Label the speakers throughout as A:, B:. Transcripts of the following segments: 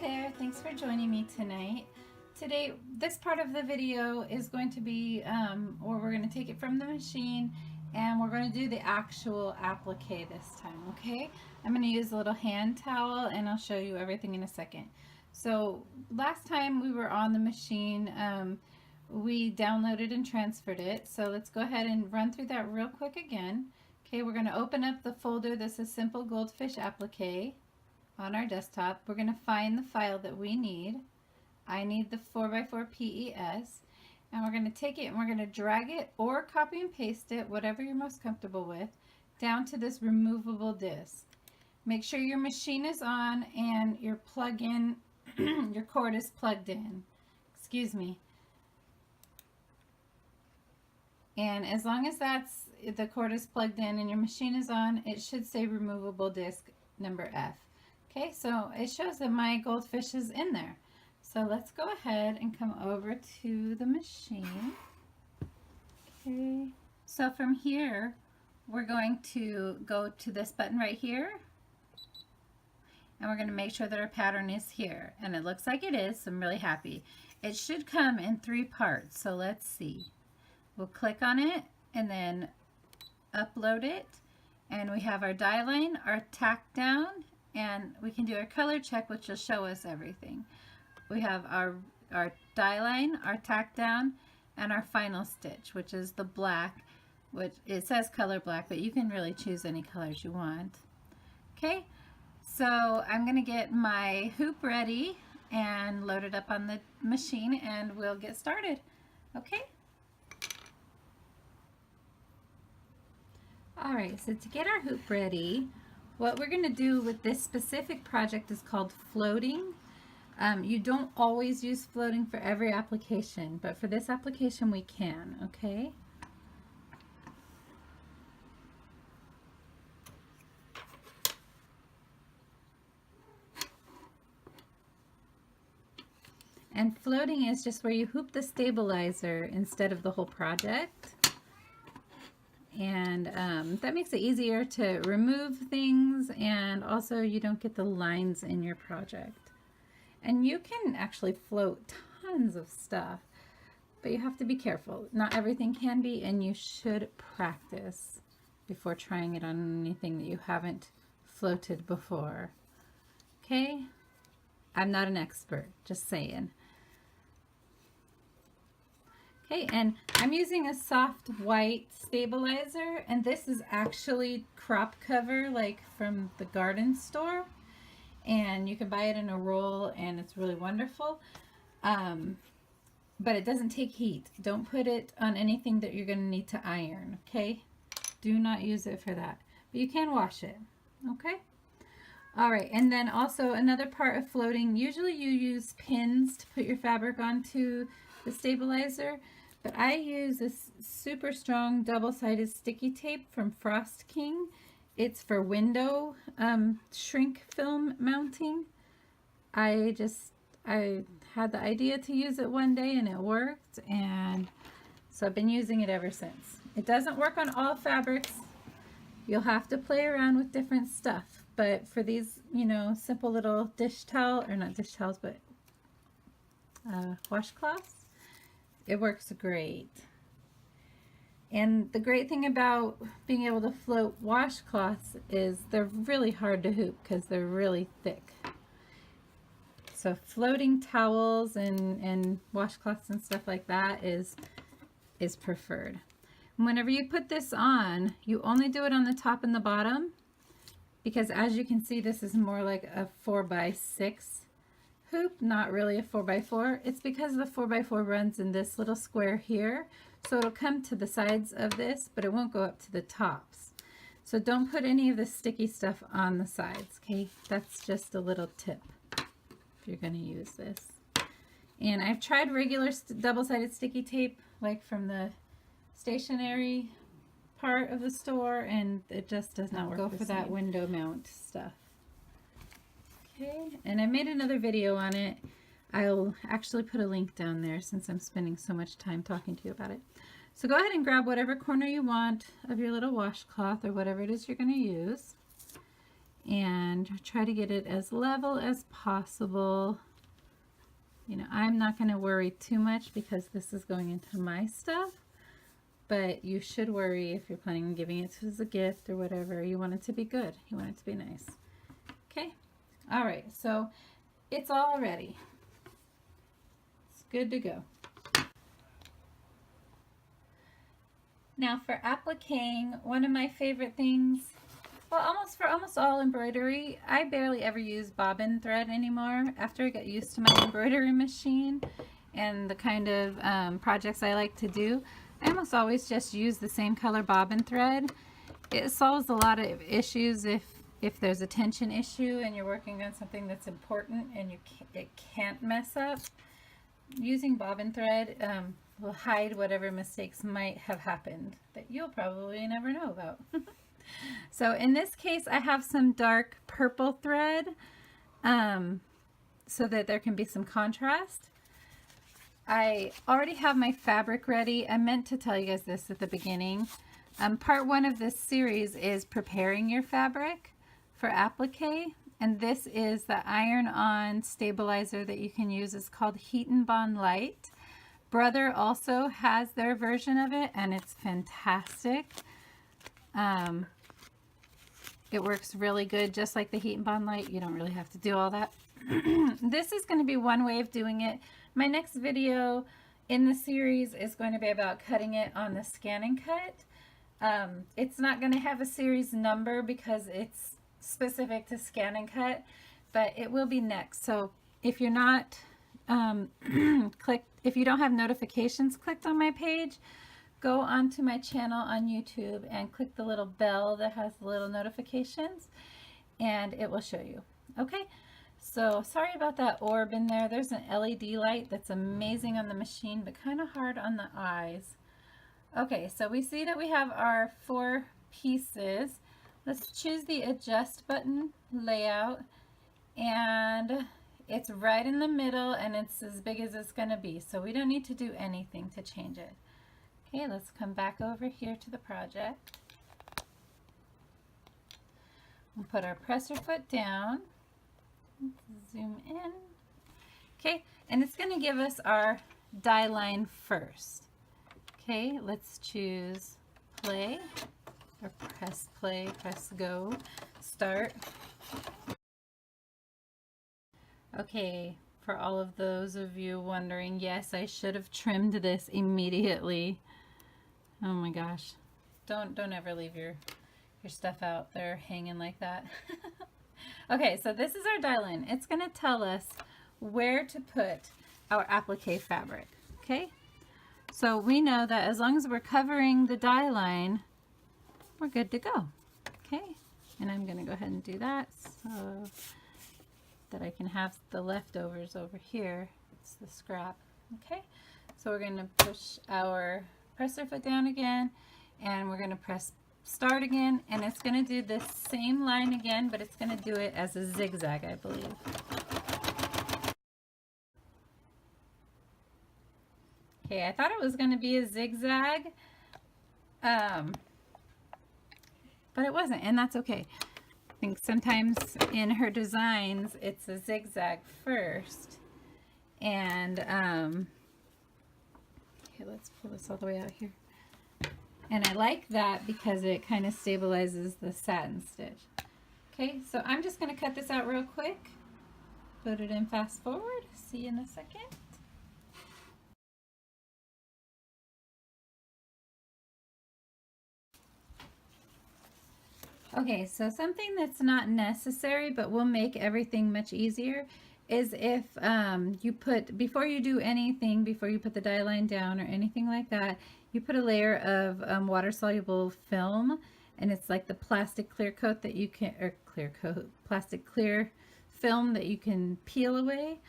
A: there, thanks for joining me tonight. Today, this part of the video is going to be, or we're going to take it from the machine and we're going to do the actual applique this time, okay? I'm going to use a little hand towel and I'll show you everything in a second. So last time we were on the machine, we downloaded and transferred it. So let's go ahead and run through that real quick again. Okay, we're going to open up the folder. This is Simple Goldfish Applique on our desktop. We're going to find the file that we need. I need the 4x4 PES, and we're going to take it and we're going to drag it or copy and paste it, whatever you're most comfortable with, down to this removable disc. Make sure your machine is on and your plug-in, your cord is plugged in. Excuse me. And as long as the cord is plugged in and your machine is on, it should say removable disc number F. Okay, so it shows that my goldfish is in there. So let's go ahead and come over to the machine. Okay, so from here, we're going to go to this button right here. And we're going to make sure that our pattern is here. And it looks like it is, so I'm really happy. It should come in 3 parts, so let's see. We'll click on it and then upload it. And we have our die line, our tack down, and we can do our color check, which will show us everything. We have our die line, our tack down, and our final stitch, which is the black, which it says color black, but you can really choose any colors you want. Okay, so I'm going to get my hoop ready and load it up on the machine and we'll get started. Okay. Alright, so to get our hoop ready, what we're going to do with this specific project is called floating. You don't always use floating for every application, but for this application we can, okay? And floating is just where you hoop the stabilizer instead of the whole project. And that makes it easier to remove things, and also you don't get the lines in your project. And you can actually float tons of stuff, but you have to be careful. Not everything can be, and you should practice before trying it on anything that you haven't floated before. Okay? I'm not an expert, just saying. Okay, and I'm using a soft white stabilizer, and this is actually crop cover, like from the garden store, and you can buy it in a roll and it's really wonderful, but it doesn't take heat. Don't put it on anything that you're going to need to iron, okay? Do not use it for that, but you can wash it, okay? All right, and then also another part of floating, usually you use pins to put your fabric onto the stabilizer, but I use this super strong double-sided sticky tape from Frost King. It's for window shrink film mounting. I had the idea to use it one day and it worked, and so I've been using it ever since. It doesn't work on all fabrics. You'll have to play around with different stuff, but for these, you know, simple little dish towel, or not dish towels, but washcloths, it works great. And the great thing about being able to float washcloths is they're really hard to hoop because they're really thick. So floating towels and washcloths and stuff like that is preferred. And whenever you put this on, you only do it on the top and the bottom, because as you can see, this is more like a 4x6 hoop, not really a 4x4. It's because the 4x4 runs in this little square here, so it'll come to the sides of this, but it won't go up to the tops. So don't put any of the sticky stuff on the sides, okay? That's just a little tip if you're going to use this. And I've tried regular double-sided sticky tape, like from the stationery part of the store, and it just does not go for that window mount stuff. Okay, and I made another video on it. I'll actually put a link down there since I'm spending so much time talking to you about it. So go ahead and grab whatever corner you want of your little washcloth or whatever it is you're going to use. and try to get it as level as possible. You know, I'm not going to worry too much because this is going into my stuff, but you should worry if you're planning on giving it as a gift or whatever. You want it to be good. You want it to be nice. Okay. All right. So it's all ready. It's good to go. Now for appliquing, one of my favorite things, well, for almost all embroidery, I barely ever use bobbin thread anymore. After I got used to my embroidery machine and the kind of projects I like to do, I almost always just use the same color bobbin thread. It solves a lot of issues if there's a tension issue and you're working on something that's important and it can't mess up. Using bobbin thread will hide whatever mistakes might have happened that you'll probably never know about. So in this case, I have some dark purple thread so that there can be some contrast. I already have my fabric ready. I meant to tell you guys this at the beginning. Part 1 of this series is preparing your fabric for applique, and this is the iron-on stabilizer that you can use. It's called Heat and Bond Light. Brother also has their version of it, and it's fantastic. It works really good, just like the Heat and Bond Light. You don't really have to do all that. This is going to be one way of doing it. My next video in the series is going to be about cutting it on the Scan and Cut. It's not going to have a series number because it's specific to Scan and Cut, but it will be next. So if you're not if you don't have notifications clicked on my page, go onto my channel on YouTube and click the little bell that has the little notifications, and it will show you. Okay, so sorry about that orb in there. There's an LED light that's amazing on the machine, but kind of hard on the eyes. Okay, so we see that we have our 4 pieces. Let's choose the adjust button layout, and it's right in the middle, and it's as big as it's going to be, so we don't need to do anything to change it. Okay, let's come back over here to the project. We'll put our presser foot down. Zoom in. Okay, and it's going to give us our die line first. Okay, let's choose play, or press play, press go, start. Okay, for all of those of you wondering, yes, I should have trimmed this immediately. Oh my gosh, don't ever leave your stuff out there hanging like that. Okay, so this is our die line. It's going to tell us where to put our applique fabric. Okay, so we know that as long as we're covering the die line, we're good to go. Okay, and I'm going to go ahead and do that so that I can have the leftovers over here. It's the scrap. Okay, so we're going to push our presser foot down again, and we're going to press start again, and it's going to do this same line again, but it's going to do it as a zigzag, I believe. Okay, I thought it was going to be a zigzag, but it wasn't, and that's okay. I think sometimes in her designs it's a zigzag first, and okay, let's pull this all the way out here. And I like that because it kind of stabilizes the satin stitch. Okay, so I'm just going to cut this out real quick, put it in fast forward, see you in a second. Okay, so something that's not necessary but will make everything much easier is if you put, before you do anything, before you put the die line down or anything like that, you put a layer of water-soluble film, and it's like the plastic clear coat that you can, or clear coat, plastic clear film that you can peel away.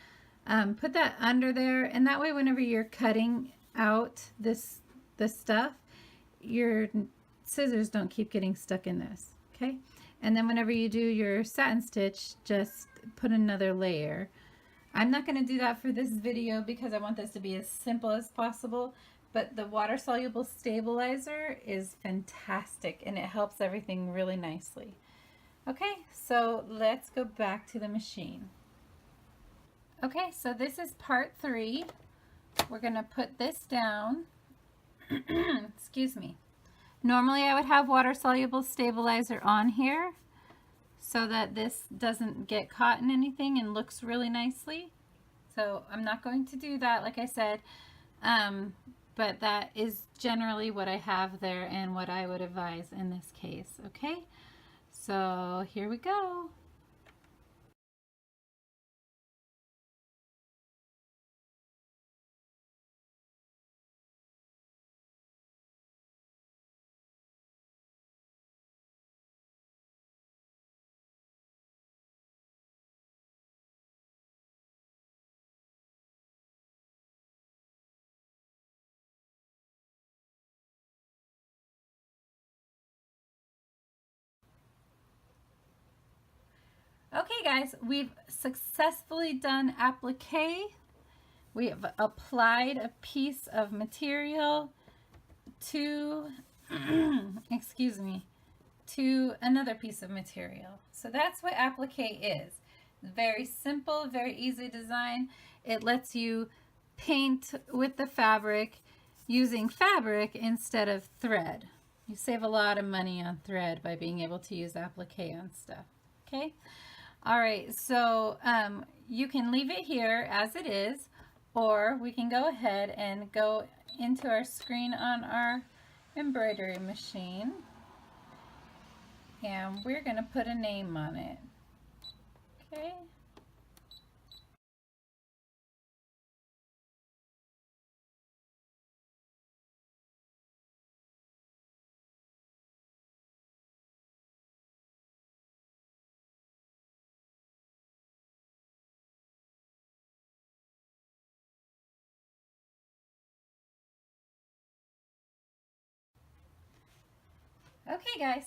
A: Put that under there, and that way whenever you're cutting out this stuff, your scissors don't keep getting stuck in this. Okay, and then whenever you do your satin stitch, just put another layer. I'm not going to do that for this video because I want this to be as simple as possible, but the water soluble stabilizer is fantastic and it helps everything really nicely. Okay, so let's go back to the machine. Okay, so this is part 3. We're going to put this down. Excuse me. Normally I would have water soluble stabilizer on here so that this doesn't get caught in anything and looks really nicely. So I'm not going to do that, like I said, but that is generally what I have there and what I would advise in this case. Okay, so here we go. Okay guys, we've successfully done applique. We have applied a piece of material to, excuse me, to another piece of material. So that's what applique is. Very simple, very easy design. It lets you paint with the fabric using fabric instead of thread. You save a lot of money on thread by being able to use applique on stuff. Okay? All right, so you can leave it here as it is, or we can go ahead and go into our screen on our embroidery machine, and we're going to put a name on it. Okay. Okay, guys.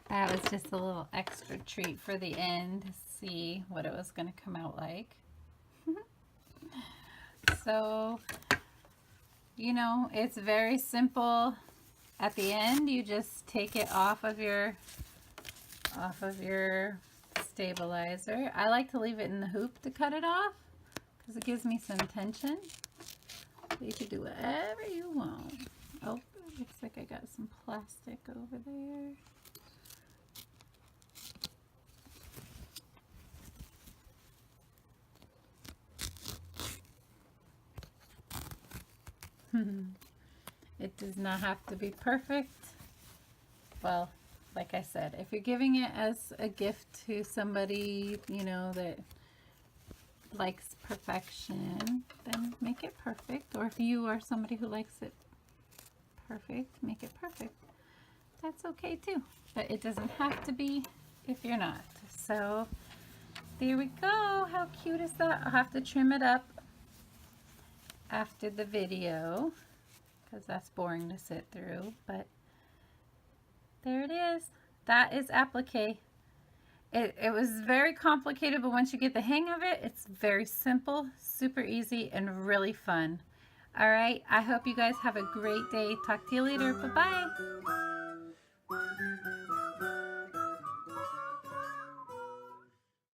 A: That was just a little extra treat for the end to see what it was going to come out like. So, you know, it's very simple. At the end, you just take it off of your stabilizer. I like to leave it in the hoop to cut it off because it gives me some tension. You can do whatever you want. Oh, it looks like I got some plastic over there. It does not have to be perfect. Well, like I said, if you're giving it as a gift to somebody, you know, that likes perfection, then make it perfect. Or if you are somebody who likes it perfect, make it perfect. That's okay too. But it doesn't have to be if you're not. So there we go. How cute is that? I'll have to trim it up after the video because that's boring to sit through, but there it is. That is applique. It was very complicated, but once you get the hang of it, it's very simple, super easy, and really fun. All right, I hope you guys have a great day. Talk to you later. Bye-bye.